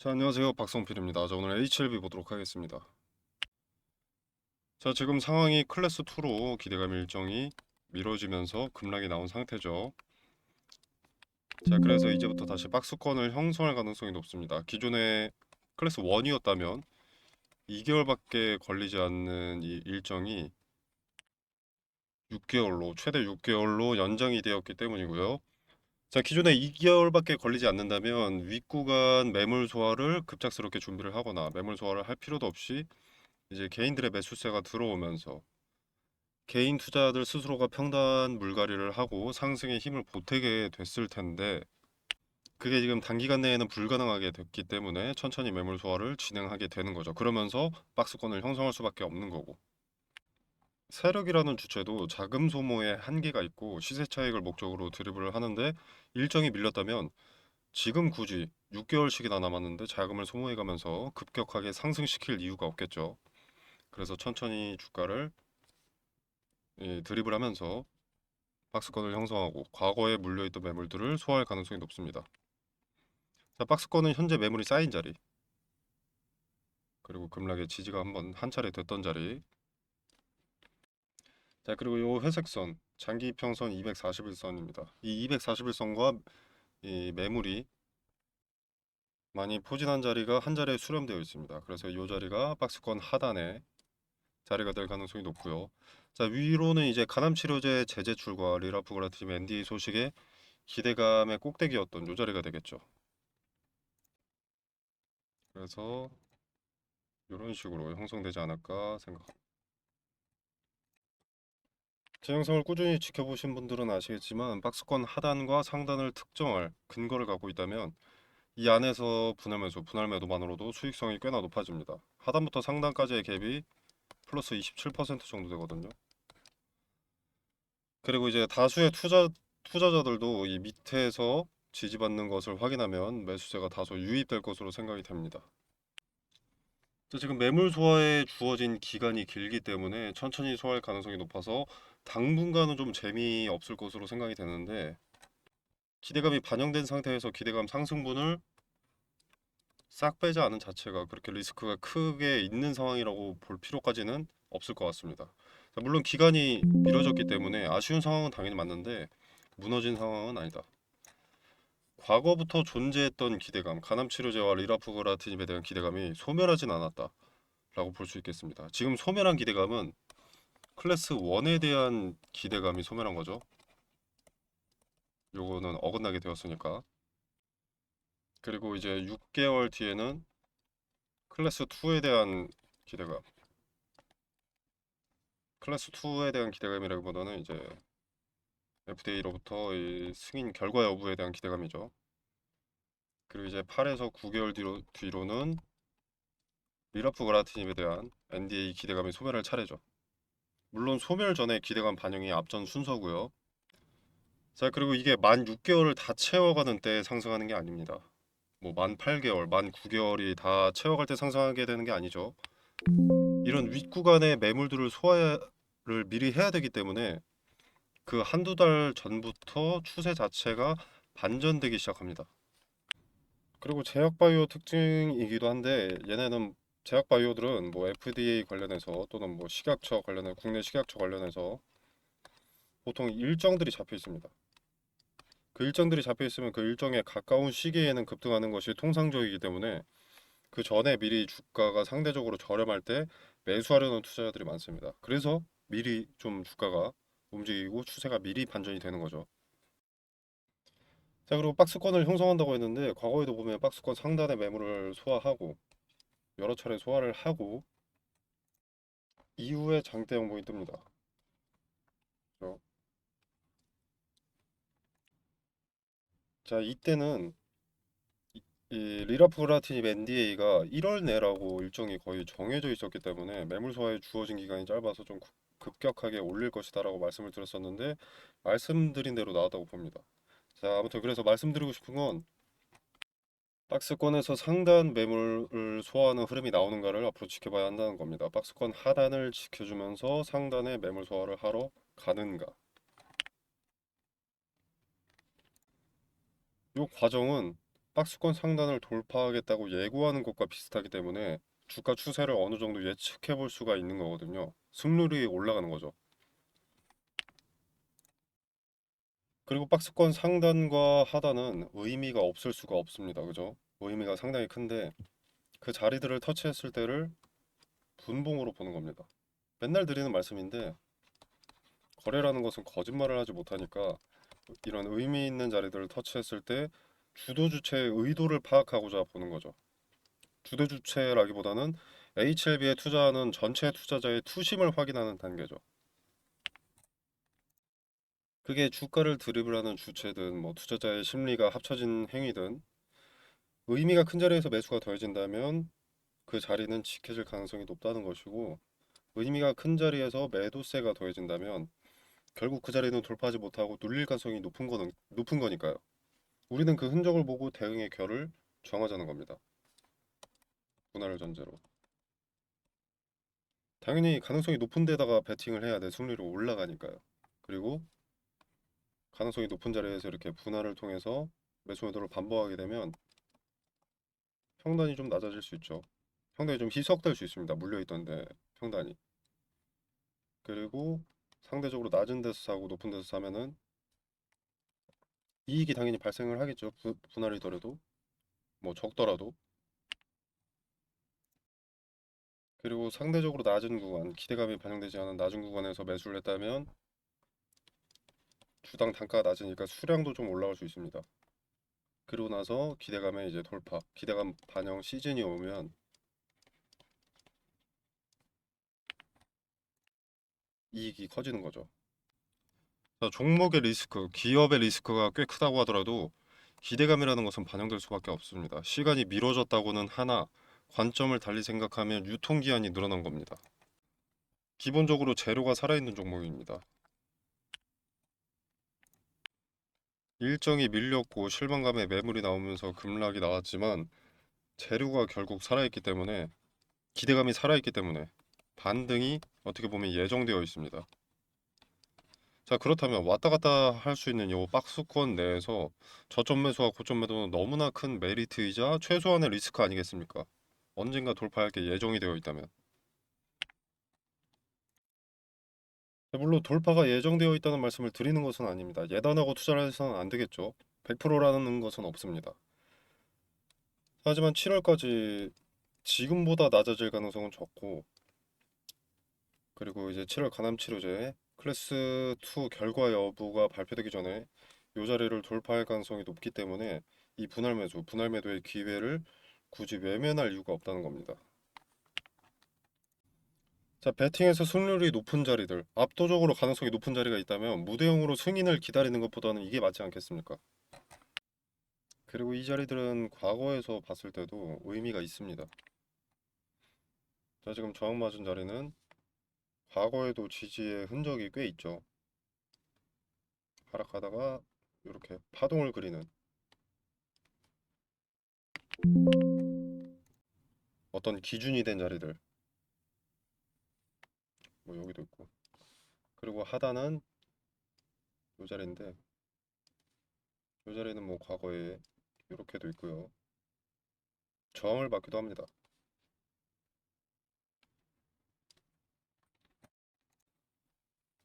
자, 안녕하세요. 박성필입니다. 자, 오늘 HLB 보도록 하겠습니다. 자, 지금 상황이 클래스 2로 기대감 일정이 미뤄지면서 급락이 나온 상태죠. 자, 그래서 이제부터 다시 박스권을 형성할 가능성이 높습니다. 기존에 클래스 1이었다면 2개월밖에 걸리지 않는 이 일정이 6개월로 최대 6개월로 연장이 되었기 때문이고요. 자, 기존에 2개월밖에 걸리지 않는다면 윗구간 매물 소화를 급작스럽게 준비를 하거나 매물 소화를 할 필요도 없이 이제 개인들의 매수세가 들어오면서 개인 투자자들 스스로가 평단 물갈이를 하고 상승의 힘을 보태게 됐을 텐데 그게 지금 단기간 내에는 불가능하게 됐기 때문에 천천히 매물 소화를 진행하게 되는 거죠. 그러면서 박스권을 형성할 수밖에 없는 거고, 세력이라는 주체도 자금 소모에 한계가 있고 시세 차익을 목적으로 드리블을 하는데 일정이 밀렸다면 지금 굳이 6개월씩이나 남았는데 자금을 소모해가면서 급격하게 상승시킬 이유가 없겠죠. 그래서 천천히 주가를 드리블하면서 박스권을 형성하고 과거에 물려있던 매물들을 소화할 가능성이 높습니다. 자, 박스권은 현재 매물이 쌓인 자리, 그리고 급락의 지지가 한 차례 됐던 자리. 자, 그리고 요 회색선 장기 이평선 241선입니다. 이 241선과 이 매물이 많이 포진한 자리가 한 자리에 수렴되어 있습니다. 그래서 이 자리가 박스권 하단에 자리가 될 가능성이 높고요. 자, 위로는 이제 간암치료제 재제출과 리라프그라팀 NDA 소식에 기대감의 꼭대기였던 이 자리가 되겠죠. 그래서 이런 식으로 형성되지 않을까 생각합니다. 제 영상을 꾸준히 지켜보신 분들은 아시겠지만 박스권 하단과 상단을 특정할 근거를 갖고 있다면 이 안에서 분할 매도만으로도 수익성이 꽤나 높아집니다. 하단부터 상단까지의 갭이 플러스 27% 정도 되거든요. 그리고 이제 다수의 투자자들도 이 밑에서 지지받는 것을 확인하면 매수세가 다소 유입될 것으로 생각이 됩니다. 지금 매물 소화에 주어진 기간이 길기 때문에 천천히 소화할 가능성이 높아서 당분간은 좀 재미없을 것으로 생각이 되는데 기대감이 반영된 상태에서 기대감 상승분을 싹 빼지 않은 자체가 그렇게 리스크가 크게 있는 상황이라고 볼 필요까지는 없을 것 같습니다. 물론 기간이 미뤄졌기 때문에 아쉬운 상황은 당연히 맞는데 무너진 상황은 아니다. 과거부터 존재했던 기대감, 간암치료제와 리라프그라티닙에 대한 기대감이 소멸하진 않았다 라고 볼 수 있겠습니다. 지금 소멸한 기대감은 클래스 1에 대한 기대감이 소멸한 거죠. 요거는 어긋나게 되었으니까. 그리고 이제 6개월 뒤에는 클래스 2에 대한 기대감. 클래스 2에 대한 기대감이라기보다는 이제 FDA로부터 이 승인 결과 여부에 대한 기대감이죠. 그리고 이제 8에서 9개월 뒤로는 리라프그라티닙에 대한 NDA 기대감이 소멸할 차례죠. 물론 소멸 전에 기대감 반영이 앞전 순서고요. 자, 그리고 이게 만 6개월을 다 채워가는 때 상승하는 게 아닙니다. 뭐 만 8개월, 만 9개월이 다 채워갈 때 상승하게 되는 게 아니죠. 이런 윗구간의 매물들을 소화를 미리 해야 되기 때문에 그 한두 달 전부터 추세 자체가 반전되기 시작합니다. 그리고 제약바이오 특징이기도 한데 얘네는 제약바이오들은 뭐 FDA 관련해서 또는 뭐 식약처 관련해 국내 식약처 관련해서 보통 일정들이 잡혀 있습니다. 그 일정들이 잡혀 있으면 그 일정에 가까운 시기에는 급등하는 것이 통상적이기 때문에 그 전에 미리 주가가 상대적으로 저렴할 때 매수하려는 투자자들이 많습니다. 그래서 미리 좀 주가가 움직이고 추세가 미리 반전이 되는 거죠. 자, 그리고 박스권을 형성한다고 했는데 과거에도 보면 박스권 상단의 매물을 소화하고 여러 차례 소화를 하고 이후에 장대 형봉이 뜹니다. 그죠? 자, 이때는 이 리라프라티닙 NDA가 1월 내라고 일정이 거의 정해져 있었기 때문에 매물 소화에 주어진 기간이 짧아서 좀 급격하게 올릴 것이다라고 말씀을 드렸었는데 말씀드린 대로 나왔다고 봅니다. 자, 아무튼 그래서 말씀드리고 싶은 건 박스권에서 상단 매물을 소화하는 흐름이 나오는가를 앞으로 지켜봐야 한다는 겁니다. 박스권 하단을 지켜주면서 상단의 매물 소화를 하러 가는가. 이 과정은 박스권 상단을 돌파하겠다고 예고하는 것과 비슷하기 때문에 주가 추세를 어느 정도 예측해 볼 수가 있는 거거든요. 승률이 올라가는 거죠. 그리고 박스권 상단과 하단은 의미가 없을 수가 없습니다. 그죠? 의미가 상당히 큰데 그 자리들을 터치했을 때를 분봉으로 보는 겁니다. 맨날 드리는 말씀인데 거래라는 것은 거짓말을 하지 못하니까 이런 의미 있는 자리들을 터치했을 때 주도 주체의 의도를 파악하고자 보는 거죠. 주도 주체라기보다는 HLB에 투자하는 전체 투자자의 투심을 확인하는 단계죠. 그게 주가를 드리블하는 주체든 뭐 투자자의 심리가 합쳐진 행위든 의미가 큰 자리에서 매수가 더해진다면 그 자리는 지켜질 가능성이 높다는 것이고 의미가 큰 자리에서 매도세가 더해진다면 결국 그 자리는 돌파하지 못하고 눌릴 가능성이 높은 거니까요. 우리는 그 흔적을 보고 대응의 결을 정하자는 겁니다. 분할을 전제로. 당연히 가능성이 높은 데다가 베팅을 해야 돼. 승률이 올라가니까요. 그리고 가능성이 높은 자리에서 이렇게 분할을 통해서 매수 매도를 반복하게 되면 평단이 좀 낮아질 수 있죠. 평단이 좀 희석될 수 있습니다. 물려있던데 평단이. 그리고 상대적으로 낮은 데서 사고 높은 데서 사면은 이익이 당연히 발생을 하겠죠. 분할이더라도 뭐 적더라도. 그리고 상대적으로 낮은 구간, 기대감이 반영되지 않은 낮은 구간에서 매수를 했다면 주당 단가가 낮으니까 수량도 좀 올라갈 수 있습니다. 그러고 나서 기대감의 이제 돌파, 기대감 반영 시즌이 오면 이익이 커지는 거죠. 자, 종목의 리스크, 기업의 리스크가 꽤 크다고 하더라도 기대감이라는 것은 반영될 수밖에 없습니다. 시간이 미뤄졌다고는 하나 관점을 달리 생각하면 유통기한이 늘어난 겁니다. 기본적으로 재료가 살아있는 종목입니다. 일정이 밀렸고 실망감에 매물이 나오면서 급락이 나왔지만 재료가 결국 살아있기 때문에 기대감이 살아있기 때문에 반등이 어떻게 보면 예정되어 있습니다. 자, 그렇다면 왔다 갔다 할 수 있는 요 박스권 내에서 저점 매수와 고점 매도는 너무나 큰 메리트이자 최소한의 리스크 아니겠습니까? 언젠가 돌파할 게 예정이 되어 있다면. 물론 돌파가 예정되어 있다는 말씀을 드리는 것은 아닙니다. 예단하고 투자를 해서는 안 되겠죠. 100%라는 것은 없습니다. 하지만 7월까지 지금보다 낮아질 가능성은 적고 그리고 이제 7월 간암치료제 클래스 2 결과 여부가 발표되기 전에 이 자리를 돌파할 가능성이 높기 때문에 이 분할 매도의 기회를 굳이 외면할 이유가 없다는 겁니다. 자, 배팅에서 승률이 높은 자리들, 압도적으로 가능성이 높은 자리가 있다면 무대형으로 승인을 기다리는 것보다는 이게 맞지 않겠습니까? 그리고 이 자리들은 과거에서 봤을 때도 의미가 있습니다. 자, 지금 저항 맞은 자리는 과거에도 지지의 흔적이 꽤 있죠. 하락하다가 이렇게 파동을 그리는 어떤 기준이 된 자리들 뭐 여기도 있고 그리고 하단은 이 자리인데 이 자리는 뭐 과거에 이렇게도 있고요. 저항을 받기도 합니다.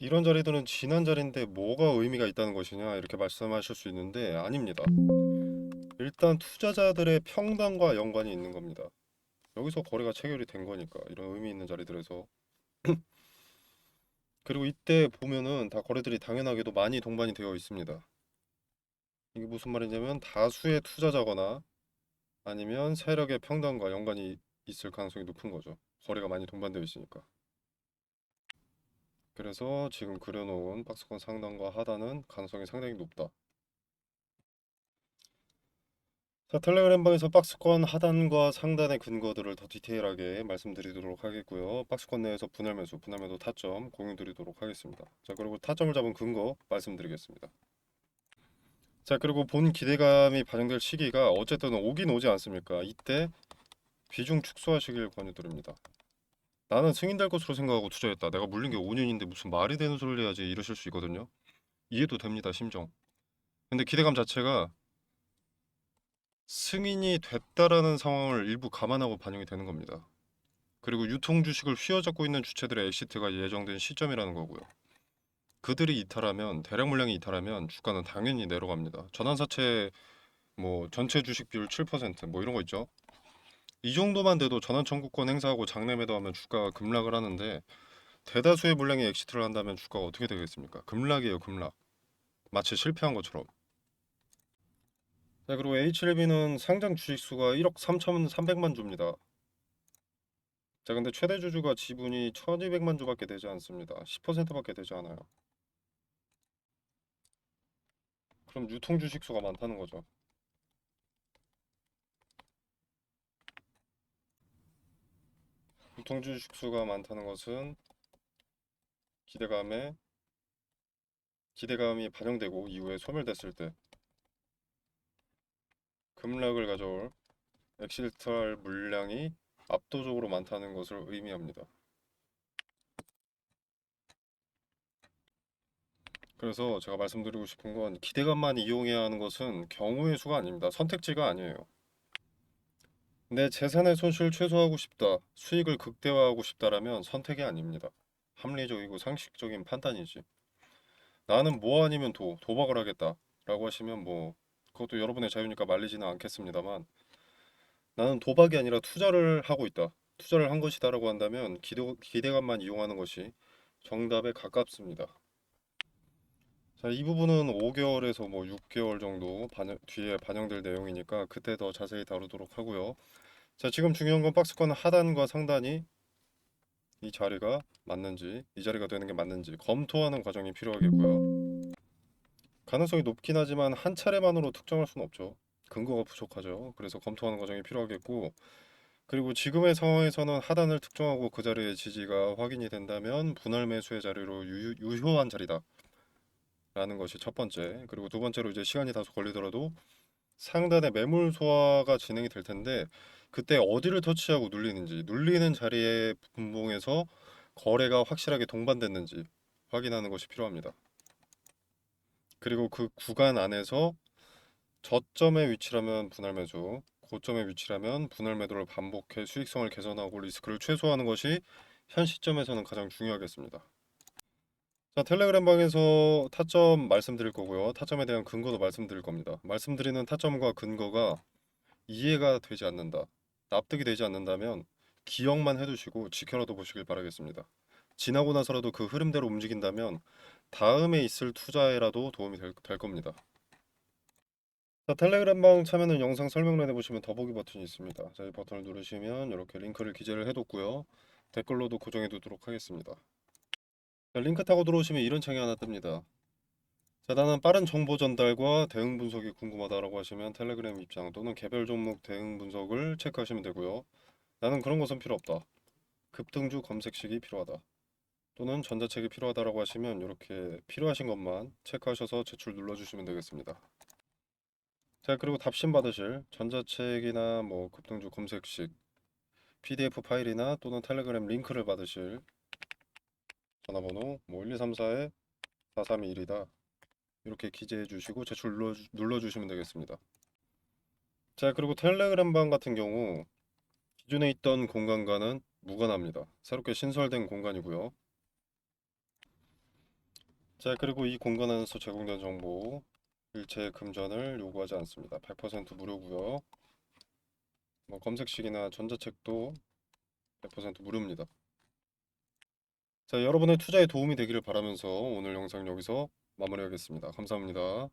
이런 자리들은 지난 자리인데 뭐가 의미가 있다는 것이냐 이렇게 말씀하실 수 있는데 아닙니다. 일단 투자자들의 평단과 연관이 있는 겁니다. 여기서 거래가 체결이 된 거니까 이런 의미 있는 자리들에서 그리고 이때 보면은 다 거래들이 당연하게도 많이 동반이 되어 있습니다. 이게 무슨 말이냐면 다수의 투자자거나 아니면 세력의 평단과 연관이 있을 가능성이 높은 거죠. 거래가 많이 동반되어 있으니까. 그래서 지금 그려놓은 박스권 상단과 하단은 가능성이 상당히 높다. 자, 텔레그램 방에서 박스권 하단과 상단의 근거들을 더 디테일하게 말씀드리도록 하겠고요. 박스권 내에서 분할 매수, 분할 매도 타점 공유드리도록 하겠습니다. 자, 그리고 타점을 잡은 근거 말씀드리겠습니다. 자, 그리고 본 기대감이 반영될 시기가 어쨌든 오긴 오지 않습니까? 이때 비중 축소하시길 권유드립니다. 나는 승인될 것으로 생각하고 투자했다. 내가 물린 게 5년인데 무슨 말이 되는 소리를 해야지 이러실 수 있거든요. 이해도 됩니다, 심정. 근데 기대감 자체가 승인이 됐다라는 상황을 일부 감안하고 반영이 되는 겁니다. 그리고 유통 주식을 휘어잡고 있는 주체들의 엑시트가 예정된 시점이라는 거고요. 그들이 이탈하면 대량 물량이 이탈하면 주가는 당연히 내려갑니다. 전환사채 뭐 전체 주식 비율 7%뭐 이런 거 있죠. 이 정도만 돼도 전환 청구권 행사하고 장내 매도하면 주가가 급락을 하는데 대다수의 물량이 엑시트를 한다면 주가가 어떻게 되겠습니까? 급락이에요, 급락. 마치 실패한 것처럼. 자, 그리고 H1B는 상장 주식 수가 1억 3,300만 주입니다. 자, 근데 최대 주주가 지분이 1,200만 주밖에 되지 않습니다. 10%밖에 되지 않아요. 그럼 유통 주식 수가 많다는 거죠. 유통 주식 수가 많다는 것은 기대감에 기대감이 반영되고 이후에 소멸됐을 때 급락을 가져올 엑시트할 물량이 압도적으로 많다는 것을 의미합니다. 그래서 제가 말씀드리고 싶은 건 기대감만 이용해야 하는 것은 경우의 수가 아닙니다. 선택지가 아니에요. 내 재산의 손실 최소화하고 싶다, 수익을 극대화하고 싶다라면 선택이 아닙니다. 합리적이고 상식적인 판단이지. 나는 뭐 아니면 도박을 하겠다 라고 하시면 뭐 그것도 여러분의 자유니까 말리지는 않겠습니다만 나는 도박이 아니라 투자를 하고 있다, 투자를 한 것이다 라고 한다면 기대감만 이용하는 것이 정답에 가깝습니다. 자, 이 부분은 5개월에서 뭐 6개월 정도 뒤에 반영될 내용이니까 그때 더 자세히 다루도록 하고요. 자, 지금 중요한 건 박스권 하단과 상단이 이 자리가 맞는지, 이 자리가 되는 게 맞는지 검토하는 과정이 필요하겠고요. 가능성이 높긴 하지만 한 차례만으로 특정할 수는 없죠. 근거가 부족하죠. 그래서 검토하는 과정이 필요하겠고, 그리고 지금의 상황에서는 하단을 특정하고 그 자리의 지지가 확인이 된다면 분할 매수의 자리로 유효한 자리다 라는 것이 첫 번째. 그리고 두 번째로 이제 시간이 다소 걸리더라도 상단에 매물 소화가 진행이 될 텐데 그때 어디를 터치하고 눌리는지, 눌리는 자리의 분봉에서 거래가 확실하게 동반됐는지 확인하는 것이 필요합니다. 그리고 그 구간 안에서 저점의 위치라면 분할 매수, 고점의 위치라면 분할 매도를 반복해 수익성을 개선하고 리스크를 최소화하는 것이 현 시점에서는 가장 중요하겠습니다. 자, 텔레그램 방에서 타점 말씀드릴 거고요. 타점에 대한 근거도 말씀드릴 겁니다. 말씀드리는 타점과 근거가 이해가 되지 않는다, 납득이 되지 않는다면 기억만 해두시고 지켜놔도 보시길 바라겠습니다. 지나고 나서라도 그 흐름대로 움직인다면 다음에 있을 투자에라도 도움이 될 겁니다. 자, 텔레그램방 참여는 영상 설명란에 보시면 더보기 버튼이 있습니다. 자, 이 버튼을 누르시면 이렇게 링크를 기재를 해뒀고요. 댓글로도 고정해 두도록 하겠습니다. 자, 링크 타고 들어오시면 이런 창이 하나 뜹니다. 자, 나는 빠른 정보 전달과 대응 분석이 궁금하다라고 하시면 텔레그램 입장 또는 개별 종목 대응 분석을 체크하시면 되고요. 나는 그런 것은 필요 없다, 급등주 검색식이 필요하다 또는 전자책이 필요하다라고 하시면 이렇게 필요하신 것만 체크하셔서 제출 눌러주시면 되겠습니다. 자, 그리고 답신 받으실 전자책이나 뭐 급등주 검색식 PDF 파일이나 또는 텔레그램 링크를 받으실 전화번호 뭐 1234에 4321이다 이렇게 기재해 주시고 제출 눌러주시면 되겠습니다. 자, 그리고 텔레그램 방 같은 경우 기존에 있던 공간과는 무관합니다. 새롭게 신설된 공간이고요. 자, 그리고 이 공간 안에서 제공된 정보 일체 금전을 요구하지 않습니다. 100% 무료고요. 뭐 검색식이나 전자책도 100% 무료입니다. 자, 여러분의 투자에 도움이 되기를 바라면서 오늘 영상 여기서 마무리하겠습니다. 감사합니다.